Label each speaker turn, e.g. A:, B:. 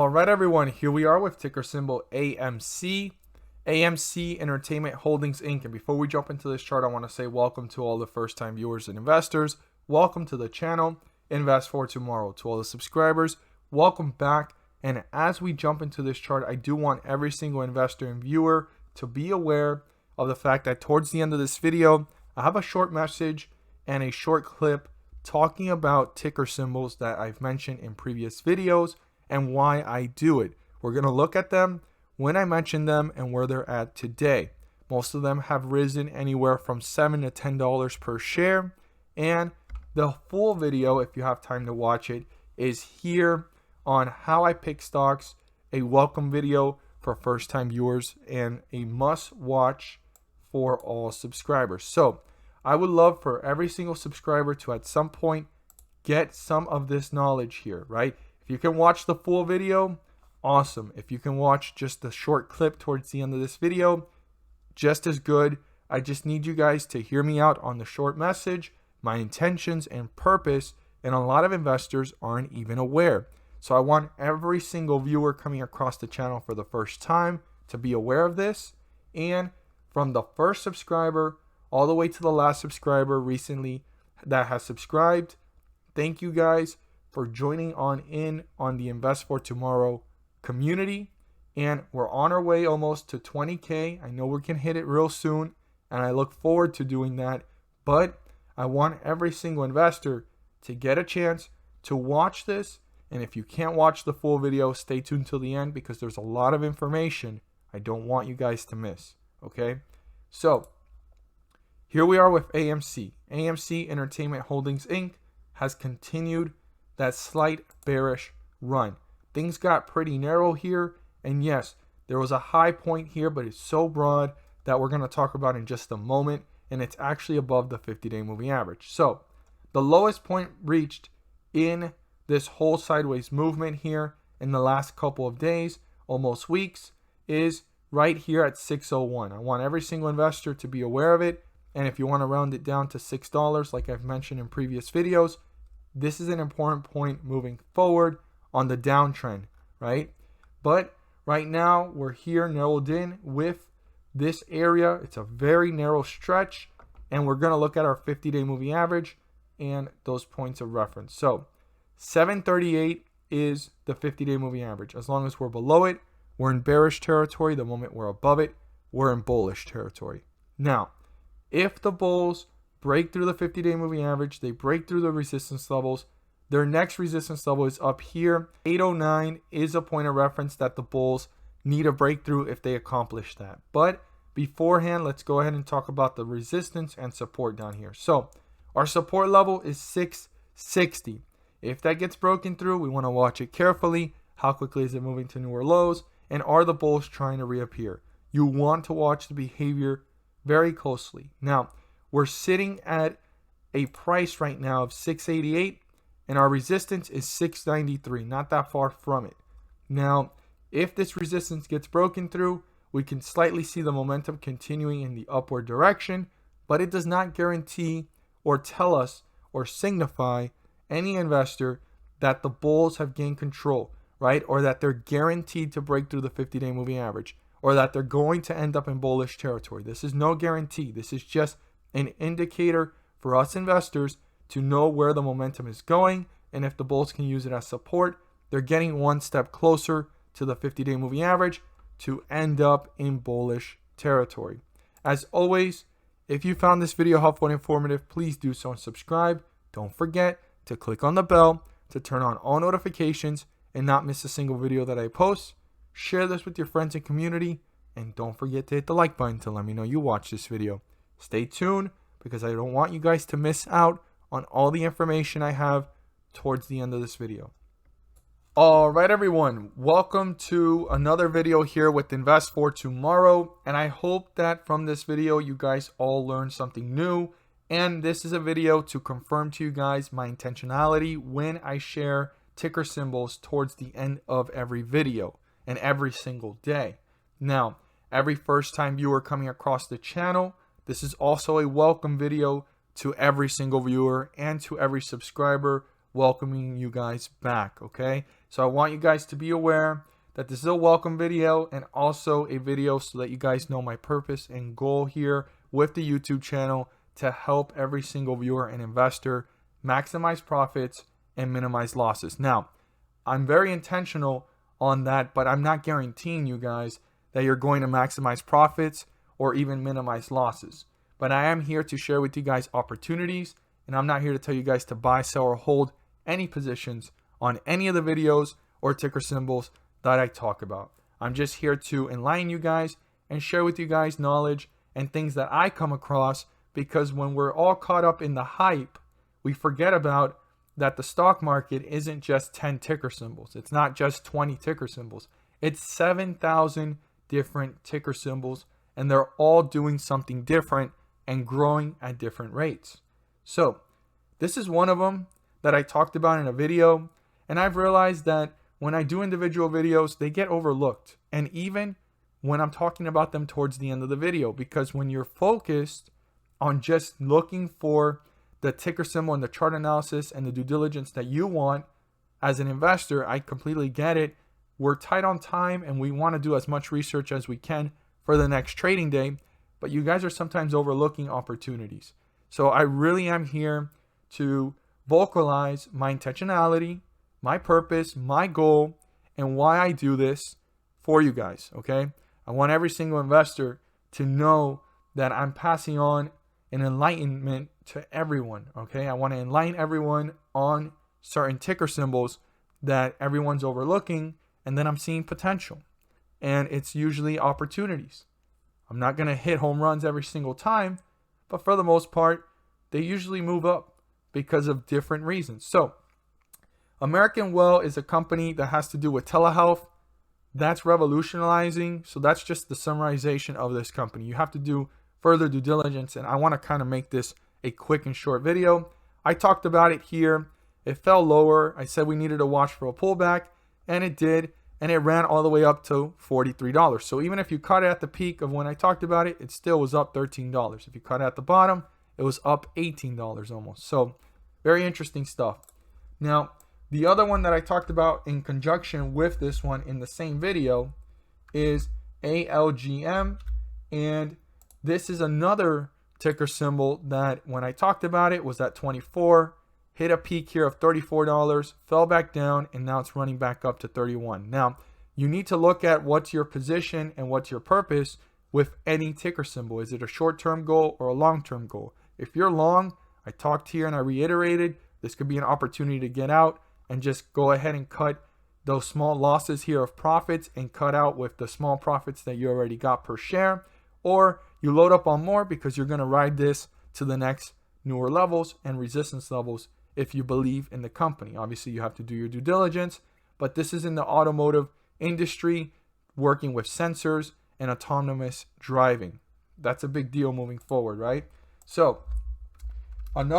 A: All right, everyone, here we are with ticker symbol AMC, AMC Entertainment Holdings Inc. And before we jump into this chart, I want to say welcome to all the first-time viewers and investors. Welcome to the channel, Invest for Tomorrow. To all the subscribers, welcome back. And as we jump into this chart, I do want every single investor and viewer to be aware of the fact that towards the end of this video, I have a short message and a short clip talking about ticker symbols that I've mentioned in previous videos and why I do it. We're going to look at them when I mention them and where they're at today. Most of them have risen anywhere from $7 to $10 per share. And the full video, if you have time to watch it, is here on how I pick stocks, a welcome video for first-time viewers and a must-watch for all subscribers. So I would love for every single subscriber to at some point get some of this knowledge here, right? If you can watch the full video, awesome. If you can watch just the short clip towards the end of this video, just as good. I just need you guys to hear me out on the short message, my intentions and purpose, and a lot of investors aren't even aware. So I want every single viewer coming across the channel for the first time to be aware of this. And from the first subscriber all the way to the last subscriber recently that has subscribed, thank you guys for joining in on the Invest for Tomorrow community. And we're on our way almost to 20K. I know we can hit it real soon, and I look forward to doing that. But I want every single investor to get a chance to watch this. And if you can't watch the full video, stay tuned till the end because there's a lot of information I don't want you guys to miss. Okay? So here we are with AMC. AMC Entertainment Holdings Inc. has continued that slight bearish run. Things got pretty narrow here, and yes, there was a high point here, but it's so broad that we're going to talk about in just a moment, and it's actually above the 50-day moving average. So the lowest point reached in this whole sideways movement here in the last couple of days, almost weeks, is right here at 601. I want every single investor to be aware of it, and if you want to round it down to $6, like I've mentioned in previous videos, this is an important point moving forward on the downtrend, right? But right now we're here narrowed in with this area. It's a very narrow stretch, and we're going to look at our 50-day moving average and those points of reference. So 738 is the 50-day moving average. As long as we're below it, we're in bearish territory. The moment we're above it, we're in bullish territory. Now, if the bulls break through the 50-day moving average, they break through the resistance levels, their next resistance level is up here. 809 is a point of reference that the bulls need a breakthrough if they accomplish that. But beforehand, let's go ahead and talk about the resistance and support down here. So our support level is 660. If that gets broken through, we want to watch it carefully. How quickly is it moving to newer lows? And are the bulls trying to reappear? You want to watch the behavior very closely. Now, we're sitting at a price right now of 688, and our resistance is 693, not that far from it. Now, if this resistance gets broken through, we can slightly see the momentum continuing in the upward direction, but it does not guarantee or tell us or signify any investor that the bulls have gained control, right? Or that they're guaranteed to break through the 50-day moving average, or that they're going to end up in bullish territory. This is no guarantee. This is just an indicator for us investors to know where the momentum is going, and if the bulls can use it as support, they're getting one step closer to the 50-day moving average to end up in bullish territory. As always, if you found this video helpful and informative, please do so and subscribe. Don't forget to click on the bell to turn on all notifications and not miss a single video that I post. Share this with your friends and community, and don't forget to hit the like button to let me know you watched this video. Stay tuned because I don't want you guys to miss out on all the information I have towards the end of this video. All right, everyone, welcome to another video here with Invest for Tomorrow, and I hope that from this video you guys all learned something new. And this is a video to confirm to you guys my intentionality when I share ticker symbols towards the end of every video and every single day. Now, every first-time viewer coming across the channel, this is also a welcome video to every single viewer and to every subscriber, welcoming you guys back, okay? So I want you guys to be aware that this is a welcome video and also a video so that you guys know my purpose and goal here with the YouTube channel to help every single viewer and investor maximize profits and minimize losses. Now, I'm very intentional on that, but I'm not guaranteeing you guys that you're going to maximize profits or even minimize losses. But I am here to share with you guys opportunities, and I'm not here to tell you guys to buy, sell, or hold any positions on any of the videos or ticker symbols that I talk about. I'm just here to enlighten you guys and share with you guys knowledge and things that I come across, because when we're all caught up in the hype, we forget about that the stock market isn't just 10 ticker symbols. It's not just 20 ticker symbols. It's 7,000 different ticker symbols, and they're all doing something different and growing at different rates. So this is one of them that I talked about in a video, and I've realized that when I do individual videos, they get overlooked, and even when I'm talking about them towards the end of the video, because when you're focused on just looking for the ticker symbol and the chart analysis and the due diligence that you want as an investor, I completely get it. We're tight on time and we want to do as much research as we can for the next trading day, but you guys are sometimes overlooking opportunities. So I really am here to vocalize my intentionality, my purpose, my goal, and why I do this for you guys, okay? I want every single investor to know that I'm passing on an enlightenment to everyone, okay? I want to enlighten everyone on certain ticker symbols that everyone's overlooking, and then I'm seeing potential. And it's usually opportunities. I'm not going to hit home runs every single time, but for the most part, they usually move up because of different reasons. So American Well is a company that has to do with telehealth. That's revolutionizing. So that's just the summarization of this company. You have to do further due diligence, and I want to kind of make this a quick and short video. I talked about it here. It fell lower. I said we needed to watch for a pullback, and it did, and it ran all the way up to $43. So even if you cut it at the peak of when I talked about it, it still was up $13. If you cut it at the bottom, it was up $18 almost. So very interesting stuff. Now, the other one that I talked about in conjunction with this one in the same video is ALGM, and this is another ticker symbol that when I talked about it was at 24, hit a peak here of $34, fell back down, and now it's running back up to 31. Now, you need to look at what's your position and what's your purpose with any ticker symbol. Is it a short-term goal or a long-term goal? If you're long, I talked here and I reiterated, this could be an opportunity to get out and just go ahead and cut those small losses here of profits and cut out with the small profits that you already got per share. Or you load up on more because you're going to ride this to the next newer levels and resistance levels if you believe in the company. Obviously, you have to do your due diligence, but this is in the automotive industry, working with sensors and autonomous driving. That's a big deal moving forward, right? So another